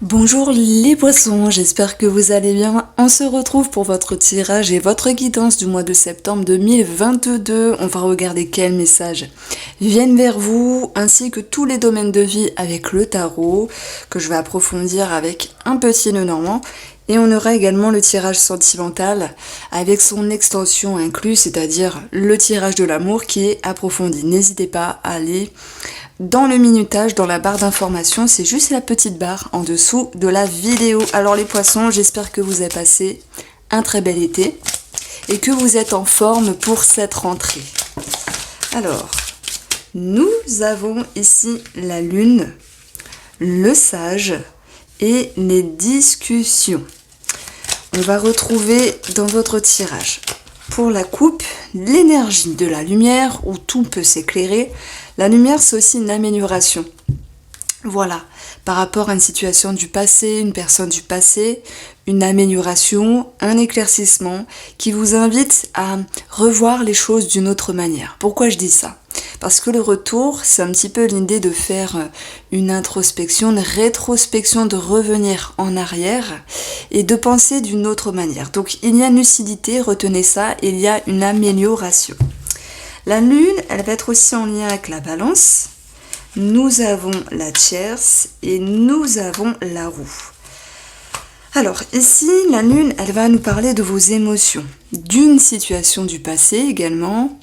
Bonjour les poissons, j'espère que vous allez bien. On se retrouve pour votre tirage et votre guidance du mois de septembre 2022. On va regarder quels messages viennent vers vous, ainsi que tous les domaines de vie avec le tarot, que je vais approfondir avec un petit nœud normand. Et on aura également le tirage sentimental avec son extension inclus, c'est-à-dire le tirage de l'amour qui est approfondi. N'hésitez pas à aller dans le minutage, dans la barre d'information, c'est juste la petite barre en dessous de la vidéo. Alors les poissons, j'espère que vous avez passé un très bel été et que vous êtes en forme pour cette rentrée. Alors, nous avons ici la lune, le sage et les discussions. On va retrouver dans votre tirage, pour la coupe, l'énergie de la lumière où tout peut s'éclairer. La lumière, c'est aussi une amélioration. Voilà, par rapport à une situation du passé, une personne du passé, une amélioration, un éclaircissement qui vous invite à revoir les choses d'une autre manière. Pourquoi je dis ça ? Parce que le retour, c'est un petit peu l'idée de faire une introspection, une rétrospection, de revenir en arrière et de penser d'une autre manière. Donc il y a une lucidité, retenez ça, il y a une amélioration. La lune, elle va être aussi en lien avec la balance. Nous avons la tierce et nous avons la roue. Alors ici, la lune, elle va nous parler de vos émotions, d'une situation du passé également,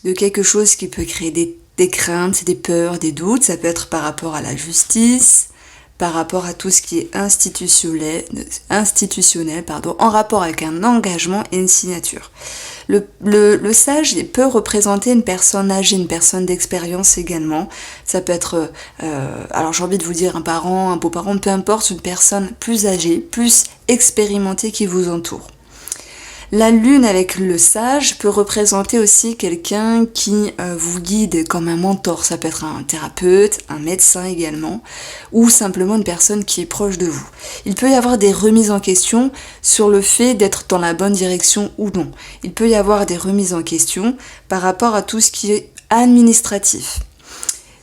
de quelque chose qui peut créer des craintes, des peurs, des doutes. Ça peut être par rapport à la justice, par rapport à tout ce qui est institutionnel, en rapport avec un engagement et une signature. Le sage peut représenter une personne âgée, une personne d'expérience également. Ça peut être, alors j'ai envie de vous dire un parent, un beau-parent, peu importe, une personne plus âgée, plus expérimentée qui vous entoure. La lune avec le sage peut représenter aussi quelqu'un qui vous guide comme un mentor. Ça peut être un thérapeute, un médecin également, ou simplement une personne qui est proche de vous. Il peut y avoir des remises en question sur le fait d'être dans la bonne direction ou non. Il peut y avoir des remises en question par rapport à tout ce qui est administratif.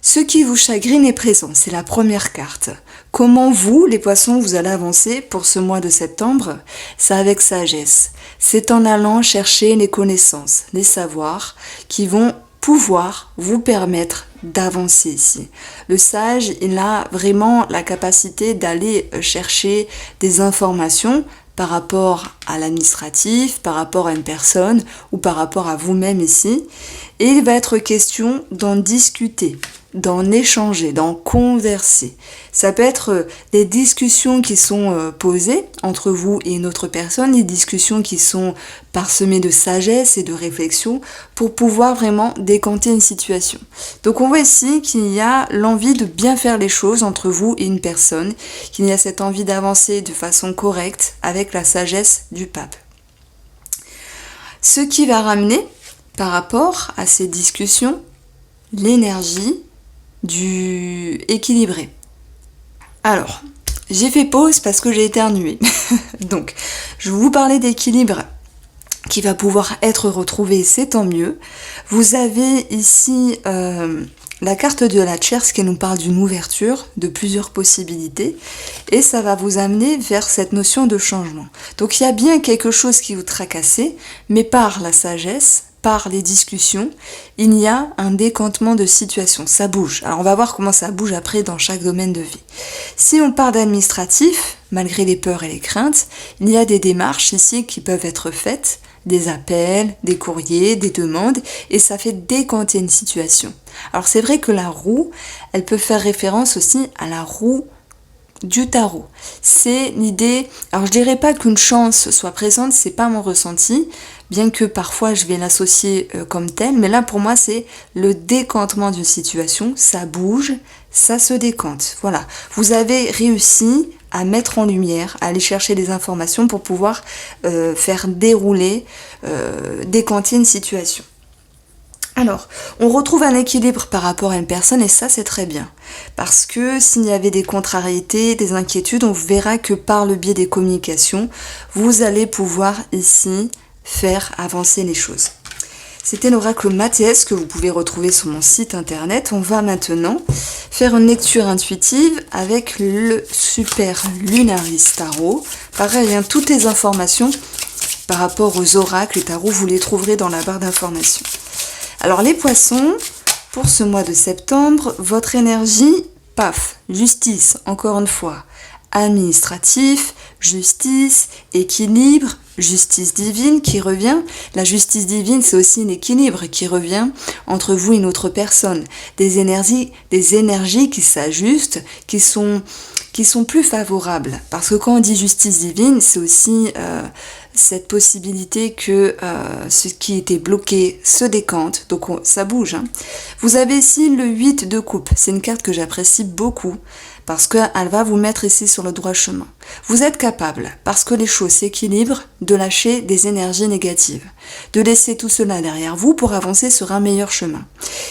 Ce qui vous chagrine est présent, c'est la première carte. Comment vous, les poissons, vous allez avancer pour ce mois de septembre ? C'est avec sagesse. C'est en allant chercher les connaissances, les savoirs qui vont pouvoir vous permettre d'avancer ici. Le sage, il a vraiment la capacité d'aller chercher des informations par rapport à l'administratif, par rapport à une personne ou par rapport à vous-même ici. Et il va être question d'en discuter, d'en échanger, d'en converser. Ça peut être des discussions qui sont posées entre vous et une autre personne, des discussions qui sont parsemées de sagesse et de réflexion pour pouvoir vraiment décanter une situation. Donc on voit ici qu'il y a l'envie de bien faire les choses entre vous et une personne, qu'il y a cette envie d'avancer de façon correcte avec la sagesse du pape. Ce qui va ramener par rapport à ces discussions l'énergie du équilibré. Alors, j'ai fait pause parce que j'ai éternué. Donc, je vais vous parler d'équilibre qui va pouvoir être retrouvé, c'est tant mieux. Vous avez ici la carte de la tierce qui nous parle d'une ouverture, de plusieurs possibilités, et ça va vous amener vers cette notion de changement. Donc il y a bien quelque chose qui vous tracasse, mais par la sagesse, par les discussions, il y a un décantement de situation, ça bouge. Alors on va voir comment ça bouge après dans chaque domaine de vie. Si on part d'administratif, malgré les peurs et les craintes, il y a des démarches ici qui peuvent être faites, des appels, des courriers, des demandes, et ça fait décanter une situation. Alors c'est vrai que la roue, elle peut faire référence aussi à la roue du tarot. C'est l'idée, alors je dirais pas qu'une chance soit présente, c'est pas mon ressenti, bien que parfois je vais l'associer comme tel, mais là pour moi c'est le décantement d'une situation, ça bouge, ça se décante. Voilà, vous avez réussi à mettre en lumière, à aller chercher des informations pour pouvoir faire dérouler, décanter une situation. Alors, on retrouve un équilibre par rapport à une personne et ça c'est très bien. Parce que s'il y avait des contrariétés, des inquiétudes, on verra que par le biais des communications, vous allez pouvoir ici faire avancer les choses. C'était l'oracle Mathias que vous pouvez retrouver sur mon site internet. On va maintenant faire une lecture intuitive avec le Super Lunaris Tarot. Pareil, hein, toutes les informations par rapport aux oracles et tarots, vous les trouverez dans la barre d'informations. Alors les poissons, pour ce mois de septembre, votre énergie, paf, justice, encore une fois, administratif, justice, équilibre, justice divine qui revient. La justice divine, c'est aussi un équilibre qui revient entre vous et une autre personne. Des énergies qui s'ajustent, qui sont plus favorables. Parce que quand on dit justice divine, c'est aussi cette possibilité que ce qui était bloqué se décante, donc ça bouge. Hein. Vous avez ici le 8 de coupe, c'est une carte que j'apprécie beaucoup, parce qu'elle va vous mettre ici sur le droit chemin. Vous êtes capable, parce que les choses s'équilibrent, de lâcher des énergies négatives, de laisser tout cela derrière vous pour avancer sur un meilleur chemin.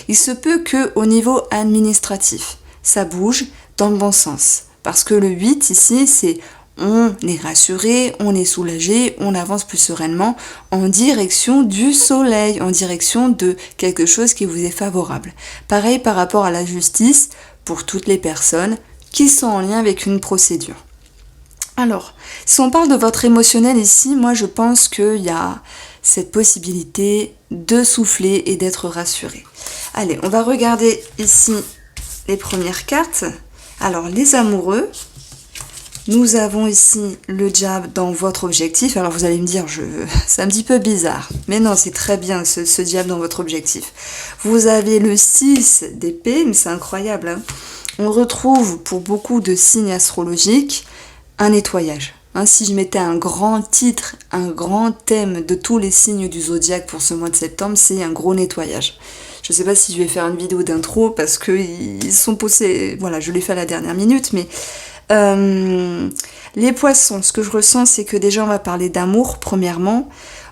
Il se peut qu'au niveau administratif, ça bouge dans le bon sens, parce que le 8 ici, c'est on est rassuré, on est soulagé, on avance plus sereinement en direction du soleil, en direction de quelque chose qui vous est favorable. Pareil par rapport à la justice pour toutes les personnes qui sont en lien avec une procédure. Alors, si on parle de votre émotionnel ici, moi je pense qu'il y a cette possibilité de souffler et d'être rassuré. Allez, on va regarder ici les premières cartes. Alors, les amoureux, nous avons ici le diable dans votre objectif. Alors vous allez me dire, c'est un petit peu bizarre. Mais non, c'est très bien ce diable dans votre objectif. Vous avez le 6 d'épée, mais c'est incroyable. Hein. On retrouve pour beaucoup de signes astrologiques un nettoyage. Hein, si je mettais un grand titre, un grand thème de tous les signes du zodiaque pour ce mois de septembre, c'est un gros nettoyage. Je ne sais pas si je vais faire une vidéo d'intro parce qu'ils sont posés... Voilà, je l'ai fait à la dernière minute, mais... les poissons, ce que je ressens, c'est que déjà on va parler d'amour, premièrement.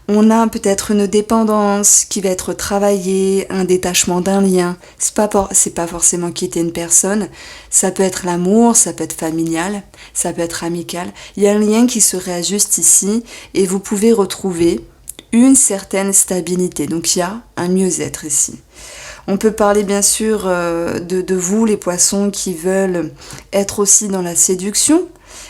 On a peut-être une dépendance qui va être travaillée, un détachement d'un lien. C'est pas forcément quitter une personne. Ça peut être l'amour, ça peut être familial, ça peut être amical. Il y a un lien qui se réajuste ici et vous pouvez retrouver une certaine stabilité. Donc il y a un mieux-être ici. On peut parler bien sûr de vous, les poissons, qui veulent être aussi dans la séduction,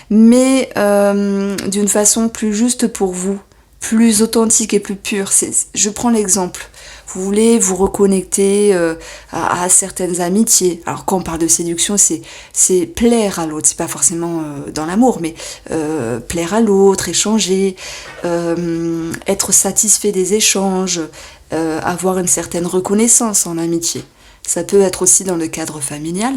mais d'une façon plus juste pour vous, plus authentique et plus pure. Je prends l'exemple. Vous voulez vous reconnecter à certaines amitiés. Alors quand on parle de séduction, c'est plaire à l'autre. C'est pas forcément dans l'amour, mais plaire à l'autre, échanger, être satisfait des échanges, avoir une certaine reconnaissance en amitié. Ça peut être aussi dans le cadre familial.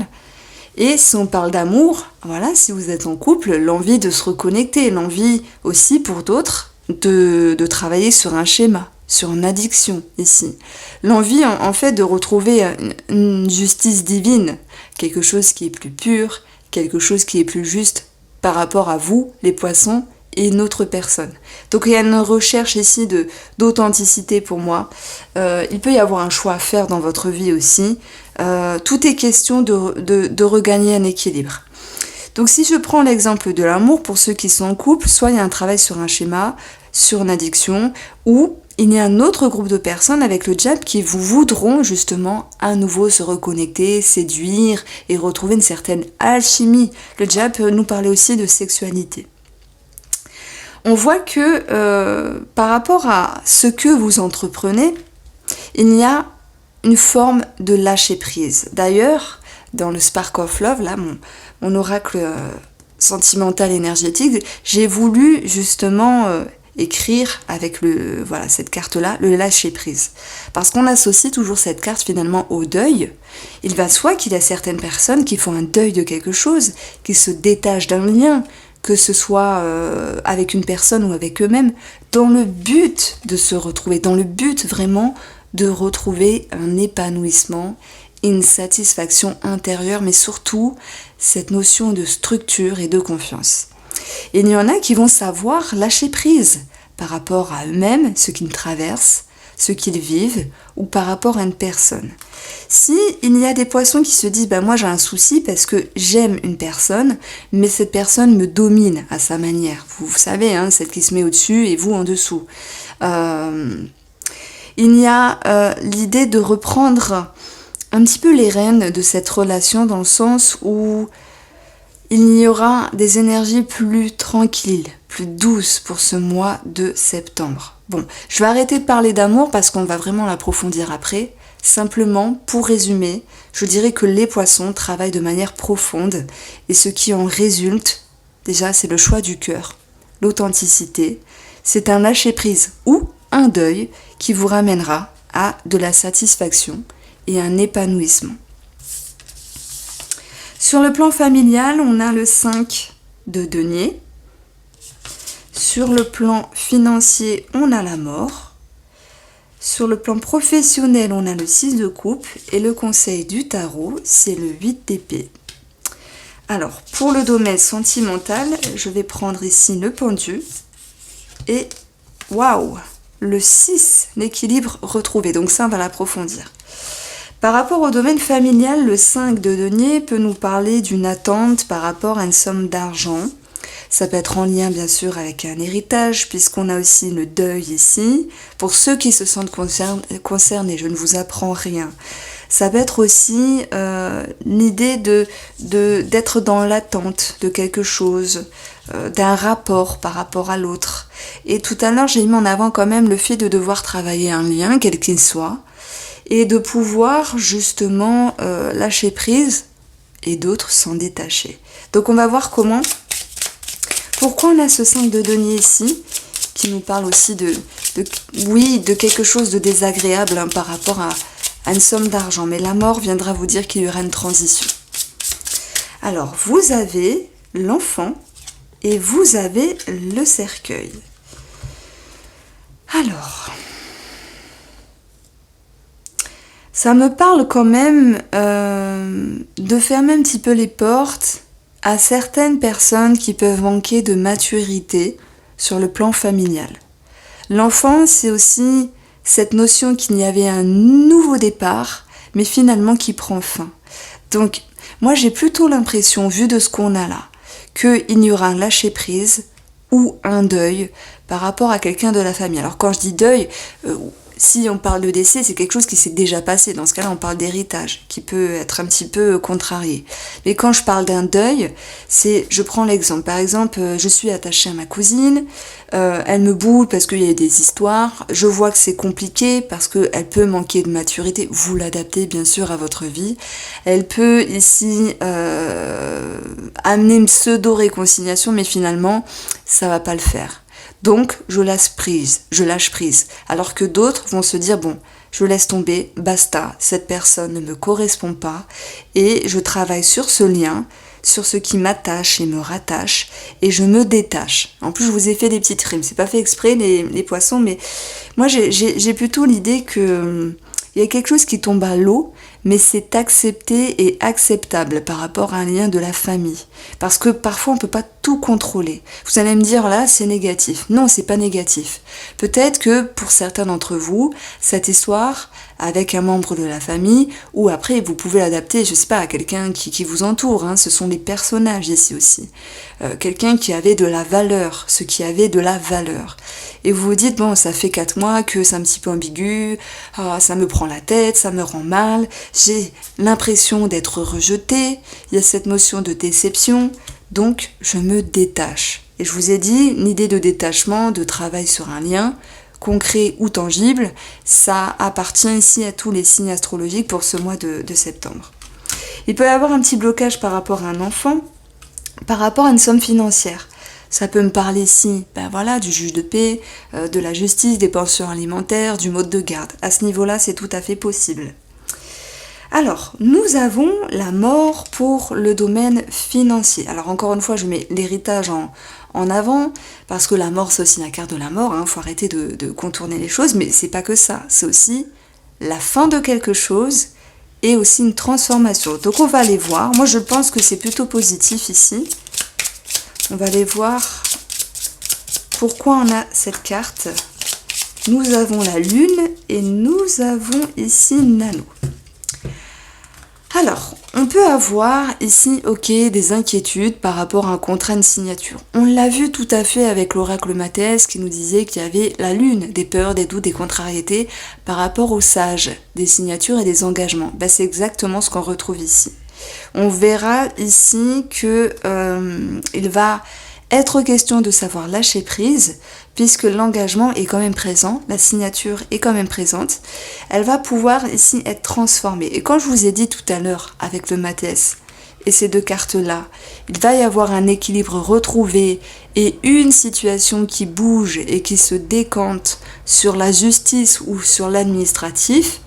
Et si on parle d'amour, voilà, si vous êtes en couple, l'envie de se reconnecter, l'envie aussi pour d'autres de travailler sur un schéma, sur une addiction ici. L'envie en fait de retrouver une justice divine, quelque chose qui est plus pur, quelque chose qui est plus juste par rapport à vous, les poissons, et une autre personne. Donc il y a une recherche ici d'authenticité pour moi. Il peut y avoir un choix à faire dans votre vie aussi. Tout est question de regagner un équilibre. Donc si je prends l'exemple de l'amour, pour ceux qui sont en couple, soit il y a un travail sur un schéma, sur une addiction, ou il y a un autre groupe de personnes avec le diable qui vous voudront justement à nouveau se reconnecter, séduire et retrouver une certaine alchimie. Le diable peut nous parler aussi de sexualité. On voit que par rapport à ce que vous entreprenez, il y a une forme de lâcher prise. D'ailleurs, dans le Spark of Love, là, mon oracle sentimental énergétique, j'ai voulu justement écrire avec cette carte-là, le lâcher prise. Parce qu'on associe toujours cette carte finalement au deuil. Il va de soi qu'il y a certaines personnes qui font un deuil de quelque chose, qui se détachent d'un lien, que ce soit avec une personne ou avec eux-mêmes, dans le but de se retrouver, dans le but vraiment de retrouver un épanouissement, une satisfaction intérieure, mais surtout cette notion de structure et de confiance. Et il y en a qui vont savoir lâcher prise par rapport à eux-mêmes, ce qu'ils traversent, ce qu'ils vivent, ou par rapport à une personne. Si il y a des poissons qui se disent moi j'ai un souci parce que j'aime une personne, mais cette personne me domine à sa manière. Vous savez, celle qui se met au-dessus et vous en dessous. il y a l'idée de reprendre un petit peu les rênes de cette relation dans le sens où il y aura des énergies plus tranquilles, plus douces pour ce mois de septembre. Bon, je vais arrêter de parler d'amour parce qu'on va vraiment l'approfondir après. Simplement, pour résumer, je dirais que les poissons travaillent de manière profonde et ce qui en résulte, déjà, c'est le choix du cœur, l'authenticité. C'est un lâcher-prise ou un deuil qui vous ramènera à de la satisfaction et un épanouissement. Sur le plan familial, on a le 5 de denier. Sur le plan financier, on a la mort. Sur le plan professionnel, on a le 6 de coupe. Et le conseil du tarot, c'est le 8 d'épée. Alors, pour le domaine sentimental, je vais prendre ici le pendu. Et, waouh, le 6, l'équilibre retrouvé. Donc ça, on va l'approfondir. Par rapport au domaine familial, le 5 de denier peut nous parler d'une attente par rapport à une somme d'argent. Ça peut être en lien bien sûr avec un héritage, puisqu'on a aussi le deuil ici. Pour ceux qui se sentent concernés, je ne vous apprends rien. Ça peut être aussi l'idée d'être dans l'attente de quelque chose, d'un rapport par rapport à l'autre. Et tout à l'heure, j'ai mis en avant quand même le fait de devoir travailler un lien, quel qu'il soit, et de pouvoir justement lâcher prise et d'autres s'en détacher. Donc on va voir comment, pourquoi on a ce 5 de denier ici, qui nous parle aussi de quelque chose de désagréable hein, par rapport à une somme d'argent. Mais la mort viendra vous dire qu'il y aura une transition. Alors vous avez l'enfant et vous avez le cercueil. Alors... ça me parle quand même de fermer un petit peu les portes à certaines personnes qui peuvent manquer de maturité sur le plan familial. L'enfant, c'est aussi cette notion qu'il y avait un nouveau départ, mais finalement qui prend fin. Donc, moi j'ai plutôt l'impression, vu de ce qu'on a là, qu'il y aura un lâcher-prise ou un deuil par rapport à quelqu'un de la famille. Alors quand je dis deuil... si on parle de décès, c'est quelque chose qui s'est déjà passé. Dans ce cas-là, on parle d'héritage, qui peut être un petit peu contrarié. Mais quand je parle d'un deuil, je prends l'exemple. Par exemple, je suis attachée à ma cousine, elle me boule parce qu'il y a des histoires. Je vois que c'est compliqué parce qu'elle peut manquer de maturité. Vous l'adaptez bien sûr à votre vie. Elle peut ici amener une pseudo-réconciliation, mais finalement, ça va pas le faire. Donc, je lâche prise. Alors que d'autres vont se dire, bon, je laisse tomber, basta, cette personne ne me correspond pas et je travaille sur ce lien, sur ce qui m'attache et me rattache et je me détache. En plus, je vous ai fait des petites rimes, c'est pas fait exprès les poissons, mais moi j'ai plutôt l'idée que il y a quelque chose qui tombe à l'eau, mais c'est accepté et acceptable par rapport à un lien de la famille. Parce que parfois on ne peut pas tout contrôler. Vous allez me dire là c'est négatif. Non, c'est pas négatif. Peut-être que pour certains d'entre vous, cette histoire avec un membre de la famille, ou après vous pouvez l'adapter, je sais pas, à quelqu'un qui vous entoure, hein, ce sont les personnages ici aussi. Quelqu'un qui avait de la valeur, ce qui avait de la valeur. Et vous vous dites, bon, ça fait 4 mois que c'est un petit peu ambigu, ça me prend la tête, ça me rend mal, j'ai l'impression d'être rejetée, il y a cette notion de déception, donc je me détache. Et je vous ai dit, l'idée de détachement, de travail sur un lien, concret ou tangible, ça appartient ici à tous les signes astrologiques pour ce mois de septembre. Il peut y avoir un petit blocage par rapport à un enfant, par rapport à une somme financière. Ça peut me parler ici, du juge de paix, de la justice, des pensions alimentaires, du mode de garde. À ce niveau-là, c'est tout à fait possible. Alors, nous avons la mort pour le domaine financier. Alors encore une fois, je mets l'héritage en avant, parce que la mort, c'est aussi la carte de la mort, faut arrêter de contourner les choses, mais c'est pas que ça, c'est aussi la fin de quelque chose et aussi une transformation. Donc on va aller voir, moi je pense que c'est plutôt positif ici. On va aller voir pourquoi on a cette carte. Nous avons la lune et nous avons ici Nano. Alors, On peut avoir ici, des inquiétudes par rapport à un contrat de signature. On l'a vu tout à fait avec l'oracle Matès qui nous disait qu'il y avait la lune, des peurs, des doutes, des contrariétés par rapport aux sages, des signatures et des engagements. C'est exactement ce qu'on retrouve ici. On verra ici que il va être question de savoir lâcher prise, puisque l'engagement est quand même présent, la signature est quand même présente. Elle va pouvoir ici être transformée. Et quand je vous ai dit tout à l'heure avec le Matès et ces deux cartes-là, il va y avoir un équilibre retrouvé et une situation qui bouge et qui se décante sur la justice ou sur l'administratif.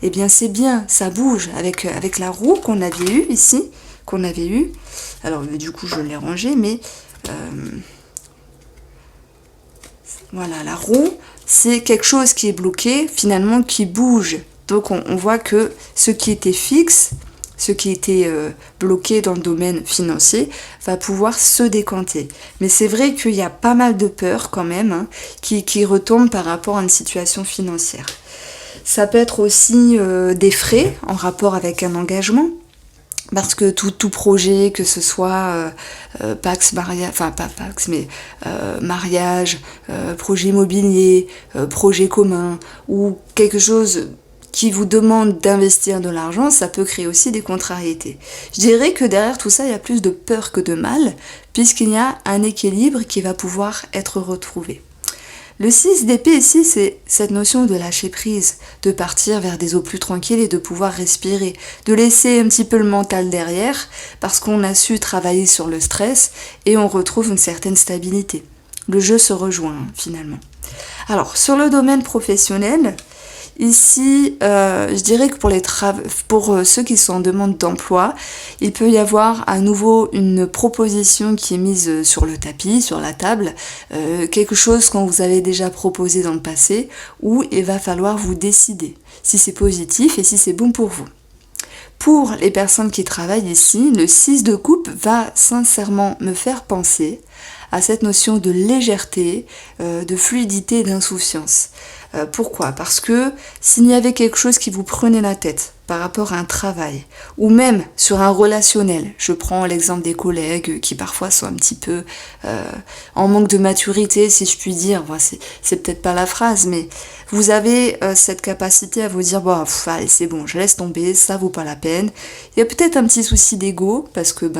Eh bien c'est bien, ça bouge avec la roue qu'on avait eue ici, Alors du coup je l'ai rangée, mais voilà, la roue, c'est quelque chose qui est bloqué, finalement qui bouge. Donc on voit que ce qui était fixe, ce qui était bloqué dans le domaine financier, va pouvoir se décanter. Mais c'est vrai qu'il y a pas mal de peurs quand même qui retombent par rapport à une situation financière. Ça peut être aussi des frais en rapport avec un engagement. Parce que tout projet, que ce soit Pax, mariage, enfin pas Pax, mais mariage, projet immobilier, projet commun, ou quelque chose qui vous demande d'investir de l'argent, ça peut créer aussi des contrariétés. Je dirais que derrière tout ça, il y a plus de peur que de mal, puisqu'il y a un équilibre qui va pouvoir être retrouvé. Le 6 d'épée ici, c'est cette notion de lâcher prise, de partir vers des eaux plus tranquilles et de pouvoir respirer, de laisser un petit peu le mental derrière, parce qu'on a su travailler sur le stress et on retrouve une certaine stabilité. Le jeu se rejoint finalement. Alors, sur le domaine professionnel, ici, je dirais que pour ceux qui sont en demande d'emploi, il peut y avoir à nouveau une proposition qui est mise sur le tapis, sur la table, quelque chose qu'on vous avait déjà proposé dans le passé, où il va falloir vous décider si c'est positif et si c'est bon pour vous. Pour les personnes qui travaillent ici, le 6 de coupe va sincèrement me faire penser à cette notion de légèreté, de fluidité et d'insouciance. Pourquoi ? Parce que s'il y avait quelque chose qui vous prenait la tête par rapport à un travail, ou même sur un relationnel, je prends l'exemple des collègues qui parfois sont un petit peu en manque de maturité, si je puis dire, c'est peut-être pas la phrase, mais vous avez cette capacité à vous dire, allez c'est bon, je laisse tomber, ça vaut pas la peine. Il y a peut-être un petit souci d'ego, parce que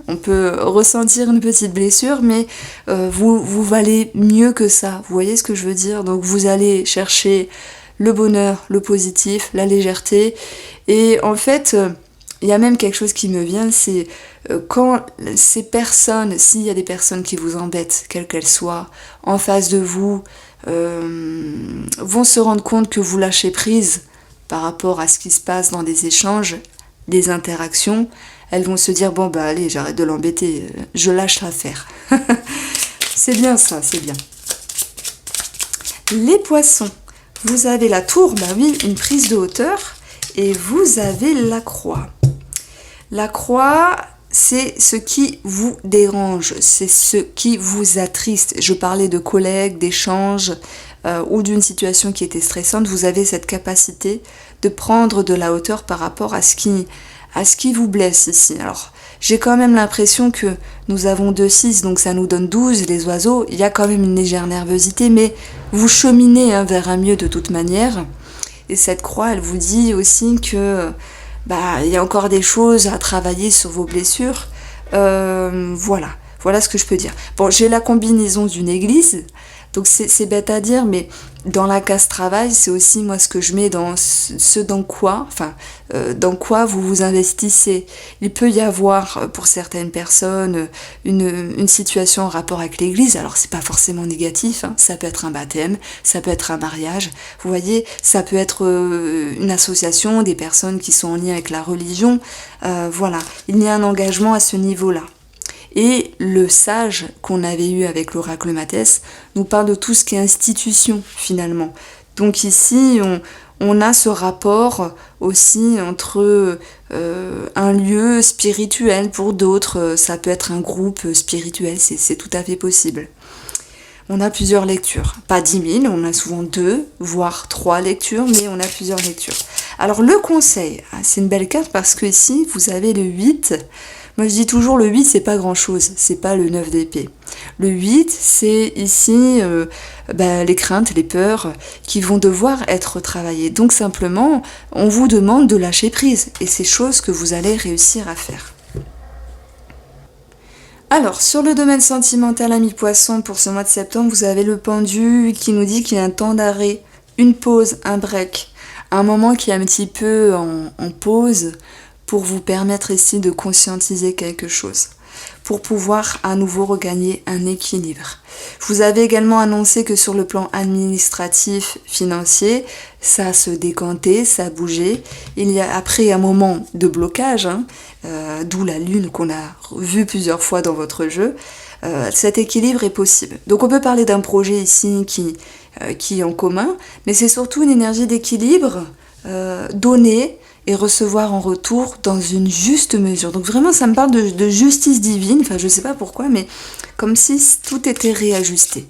on peut ressentir une petite blessure, mais vous valez mieux que ça, vous voyez ce que je veux dire ? Donc vous allez chercher le bonheur, le positif, la légèreté, et en fait, il y a même quelque chose qui me vient, c'est quand ces personnes, s'il y a des personnes qui vous embêtent, quelles qu'elles soient, en face de vous, vont se rendre compte que vous lâchez prise par rapport à ce qui se passe dans des échanges, des interactions, elles vont se dire, allez, j'arrête de l'embêter, je lâche l'affaire. C'est bien ça, c'est bien. Les poissons, vous avez la tour, une prise de hauteur, et vous avez la croix. La croix, c'est ce qui vous dérange, c'est ce qui vous attriste. Je parlais de collègues, d'échanges ou d'une situation qui était stressante. Vous avez cette capacité de prendre de la hauteur par rapport à ce qui vous blesse ici. Alors, j'ai quand même l'impression que nous avons 2-6, donc ça nous donne 12, les oiseaux. Il y a quand même une légère nervosité, mais vous cheminez vers un mieux de toute manière. Et cette croix, elle vous dit aussi que il y a encore des choses à travailler sur vos blessures. Voilà ce que je peux dire. Bon, j'ai la combinaison d'une église, donc c'est bête à dire, mais dans la case travail, c'est aussi moi ce que je mets dans dans quoi vous vous investissez. Il peut y avoir pour certaines personnes une situation en rapport avec l'église, alors c'est pas forcément négatif, ça peut être un baptême, ça peut être un mariage, vous voyez, ça peut être une association, des personnes qui sont en lien avec la religion, voilà, il y a un engagement à ce niveau-là. Et le sage qu'on avait eu avec l'oracle Matès nous parle de tout ce qui est institution finalement. Donc ici, on a ce rapport aussi entre un lieu spirituel pour d'autres, ça peut être un groupe spirituel, c'est tout à fait possible. on a plusieurs lectures. Pas 10 000, on a souvent 2, voire 3 lectures, mais on a plusieurs lectures. Alors le conseil, c'est une belle carte parce que ici, vous avez le 8. Moi je dis toujours le 8 c'est pas grand chose, c'est pas le 9 d'épée. Le 8 c'est ici les craintes, les peurs qui vont devoir être travaillées. Donc simplement on vous demande de lâcher prise et c'est chose que vous allez réussir à faire. Alors sur le domaine sentimental ami poisson pour ce mois de septembre, vous avez le pendu qui nous dit qu'il y a un temps d'arrêt, une pause, un break, un moment qui est un petit peu en pause, pour vous permettre ici de conscientiser quelque chose, pour pouvoir à nouveau regagner un équilibre. Je vous avais également annoncé que sur le plan administratif, financier, ça se décantait, ça bougeait. Il y a après un moment de blocage, d'où la lune qu'on a vue plusieurs fois dans votre jeu, cet équilibre est possible. Donc on peut parler d'un projet ici qui est en commun, mais c'est surtout une énergie d'équilibre donnée, et recevoir en retour dans une juste mesure. Donc vraiment, ça me parle de justice divine, enfin je sais pas pourquoi, mais comme si tout était réajusté.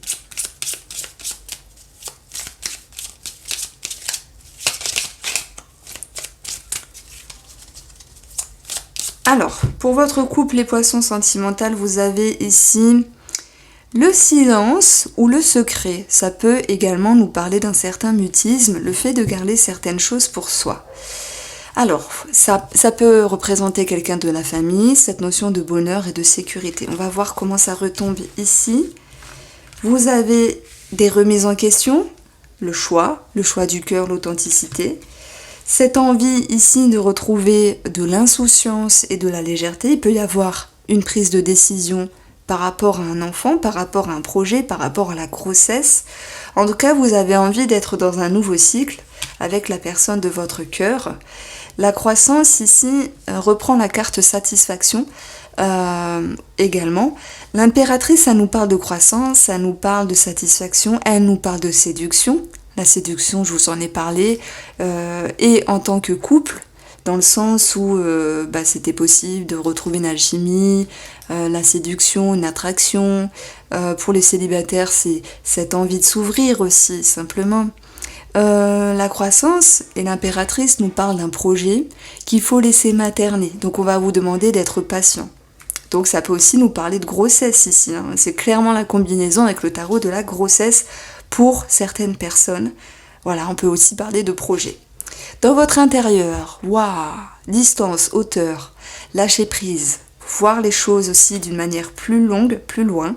Alors, pour votre couple, les poissons sentimentaux, vous avez ici le silence ou le secret. Ça peut également nous parler d'un certain mutisme, le fait de garder certaines choses pour soi. Alors, ça peut représenter quelqu'un de la famille, cette notion de bonheur et de sécurité. On va voir comment ça retombe ici. Vous avez des remises en question, le choix du cœur, l'authenticité. Cette envie ici de retrouver de l'insouciance et de la légèreté. Il peut y avoir une prise de décision par rapport à un enfant, par rapport à un projet, par rapport à la grossesse. En tout cas, vous avez envie d'être dans un nouveau cycle avec la personne de votre cœur. La croissance ici reprend la carte satisfaction également. L'impératrice, ça nous parle de croissance, ça nous parle de satisfaction, elle nous parle de séduction. La séduction, je vous en ai parlé, et en tant que couple, dans le sens où c'était possible de retrouver une alchimie, la séduction, une attraction. Pour les célibataires, c'est cette envie de s'ouvrir aussi, simplement. La croissance et l'impératrice nous parlent d'un projet qu'il faut laisser materner. Donc on va vous demander d'être patient. Donc ça peut aussi nous parler de grossesse ici. C'est clairement la combinaison avec le tarot de la grossesse pour certaines personnes. Voilà, on peut aussi parler de projet. Dans votre intérieur, distance, hauteur, lâcher prise, voir les choses aussi d'une manière plus longue, plus loin.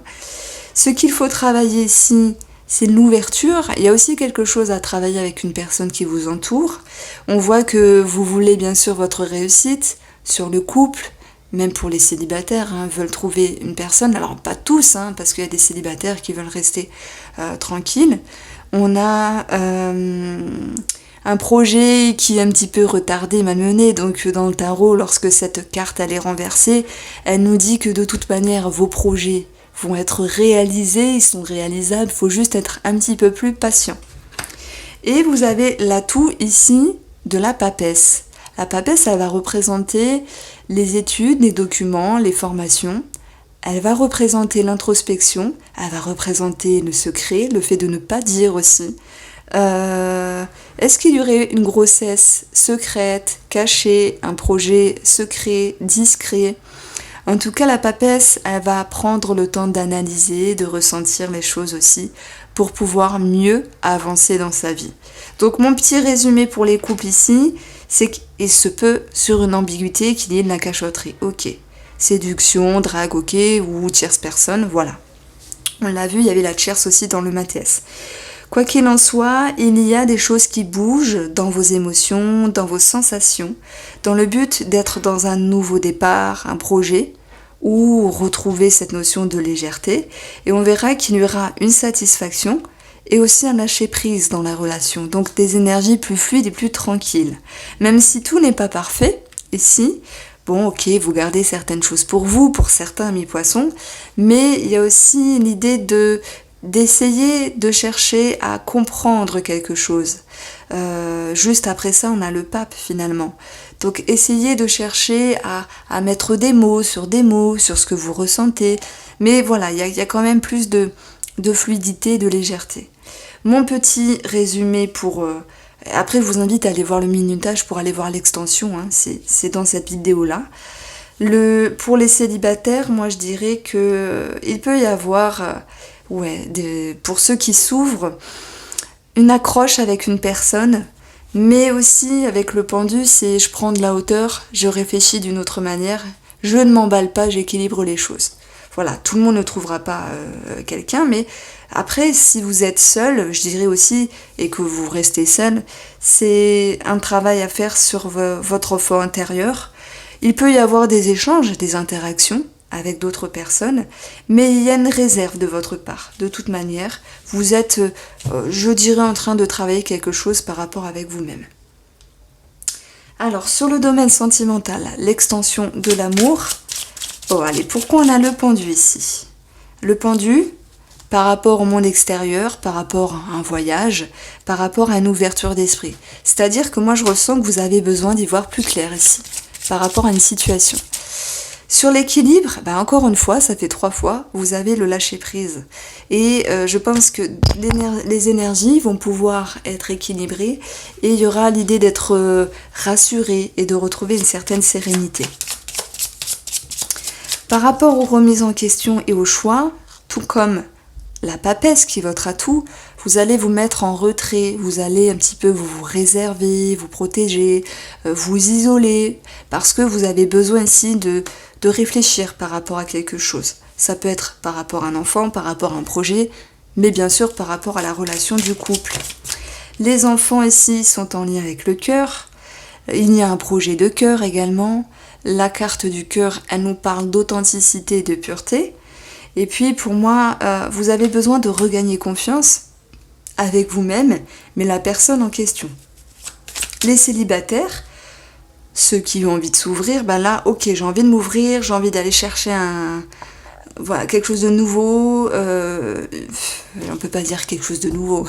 Ce qu'il faut travailler ici, c'est l'ouverture. Il y a aussi quelque chose à travailler avec une personne qui vous entoure. On voit que vous voulez bien sûr votre réussite sur le couple, même pour les célibataires, veulent trouver une personne. Alors pas tous, parce qu'il y a des célibataires qui veulent rester tranquilles. On a un projet qui est un petit peu retardé, malmené. Donc dans le tarot, lorsque cette carte elle est renversée, elle nous dit que de toute manière, vos projets vont être réalisés, ils sont réalisables, il faut juste être un petit peu plus patient. Et vous avez l'atout ici de la papesse. La papesse, elle va représenter les études, les documents, les formations. Elle va représenter l'introspection, elle va représenter le secret, le fait de ne pas dire aussi. Est-ce qu'il y aurait une grossesse secrète, cachée, un projet secret, discret ? En tout cas, la papesse, elle va prendre le temps d'analyser, de ressentir les choses aussi, pour pouvoir mieux avancer dans sa vie. Donc mon petit résumé pour les couples ici, c'est qu'il se peut sur une ambiguïté qu'il y ait de la cachotterie. Ok. Séduction, drague, ok, ou tierce personne, voilà. On l'a vu, il y avait la tierce aussi dans le Mathias. Quoi qu'il en soit, il y a des choses qui bougent dans vos émotions, dans vos sensations, dans le but d'être dans un nouveau départ, un projet, ou retrouver cette notion de légèreté. Et on verra qu'il y aura une satisfaction et aussi un lâcher-prise dans la relation. Donc des énergies plus fluides et plus tranquilles. Même si tout n'est pas parfait, ici, bon ok, vous gardez certaines choses pour vous, pour certains mi-poissons, mais il y a aussi l'idée d'essayer de chercher à comprendre quelque chose. Juste après ça, on a le pape finalement. Donc essayez de chercher à mettre des mots sur ce que vous ressentez. Mais voilà, il y a quand même plus de de fluidité, de légèreté. Mon petit résumé pour... Après, je vous invite à aller voir le minutage pour aller voir l'extension, hein, c'est dans cette vidéo-là. Pour les célibataires, moi je dirais que il peut y avoir, pour ceux qui s'ouvrent, une accroche avec une personne, mais aussi avec le pendu, c'est je prends de la hauteur, je réfléchis d'une autre manière, je ne m'emballe pas, j'équilibre les choses. Voilà, tout le monde ne trouvera pas quelqu'un, mais après, si vous êtes seul, je dirais aussi, et que vous restez seul, c'est un travail à faire sur votre fort intérieur. Il peut y avoir des échanges, des interactions avec d'autres personnes, mais il y a une réserve de votre part. De toute manière, vous êtes, je dirais, en train de travailler quelque chose par rapport avec vous-même. Alors, sur le domaine sentimental, l'extension de l'amour. Oh, allez, pourquoi on a le pendu ici? Le pendu, par rapport au monde extérieur, par rapport à un voyage, par rapport à une ouverture d'esprit. C'est-à-dire que moi, je ressens que vous avez besoin d'y voir plus clair ici, par rapport à une situation. Sur l'équilibre, encore une fois, ça fait 3 fois, vous avez le lâcher-prise. Et je pense que les énergies vont pouvoir être équilibrées et il y aura l'idée d'être rassuré et de retrouver une certaine sérénité. Par rapport aux remises en question et aux choix, tout comme la papesse qui est votre atout, vous allez vous mettre en retrait, vous allez un petit peu vous réserver, vous protéger, vous isoler, parce que vous avez besoin ici de réfléchir par rapport à quelque chose. Ça peut être par rapport à un enfant, par rapport à un projet, mais bien sûr par rapport à la relation du couple. Les enfants ici sont en lien avec le cœur, il y a un projet de cœur également, la carte du cœur, elle nous parle d'authenticité et de pureté, et puis pour moi, vous avez besoin de regagner confiance avec vous-même, mais la personne en question. Les célibataires, ceux qui ont envie de s'ouvrir, là, ok, j'ai envie de m'ouvrir, j'ai envie d'aller chercher quelque chose de nouveau, on peut pas dire quelque chose de nouveau,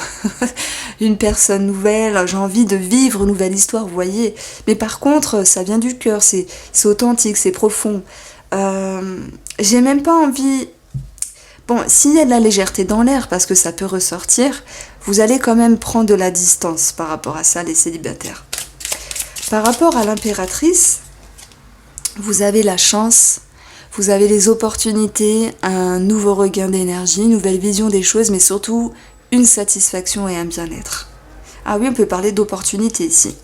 une personne nouvelle, j'ai envie de vivre une nouvelle histoire, vous voyez, mais par contre, ça vient du cœur, c'est authentique, c'est profond, j'ai même pas envie... Bon, s'il y a de la légèreté dans l'air, parce que ça peut ressortir, vous allez quand même prendre de la distance par rapport à ça, les célibataires. Par rapport à l'impératrice, vous avez la chance, vous avez les opportunités, un nouveau regain d'énergie, une nouvelle vision des choses, mais surtout une satisfaction et un bien-être. Ah oui, on peut parler d'opportunités ici.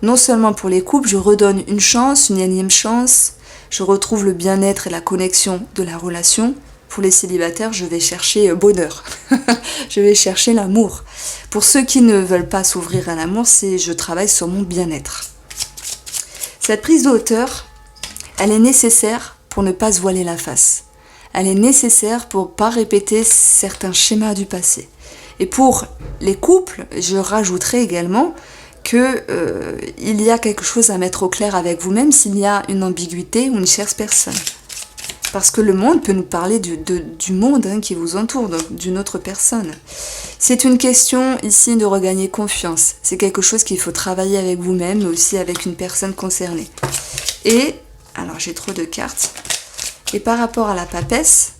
Non seulement pour les couples, je redonne une chance, une énième chance, je retrouve le bien-être et la connexion de la relation. Pour les célibataires, je vais chercher bonheur, je vais chercher l'amour. Pour ceux qui ne veulent pas s'ouvrir à l'amour, je travaille sur mon bien-être. Cette prise de hauteur, elle est nécessaire pour ne pas se voiler la face. Elle est nécessaire pour ne pas répéter certains schémas du passé. Et pour les couples, je rajouterai également qu'il y a quelque chose à mettre au clair avec vous-même s'il y a une ambiguïté ou une tierce personne. Parce que le monde peut nous parler du monde qui vous entoure, d'une autre personne. C'est une question ici de regagner confiance. C'est quelque chose qu'il faut travailler avec vous-même, mais aussi avec une personne concernée. Et, alors j'ai trop de cartes, et par rapport à la papesse,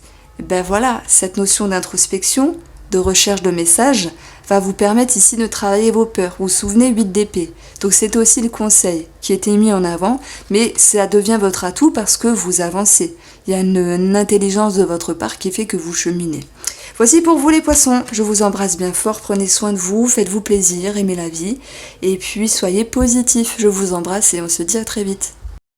voilà, cette notion d'introspection, de recherche de messages, va vous permettre ici de travailler vos peurs. Vous vous souvenez, 8 d'épée. Donc c'est aussi le conseil qui a été mis en avant, mais ça devient votre atout parce que vous avancez. Il y a une intelligence de votre part qui fait que vous cheminez. Voici pour vous les poissons. Je vous embrasse bien fort, prenez soin de vous, faites-vous plaisir, aimez la vie, et puis soyez positifs. Je vous embrasse et on se dit à très vite.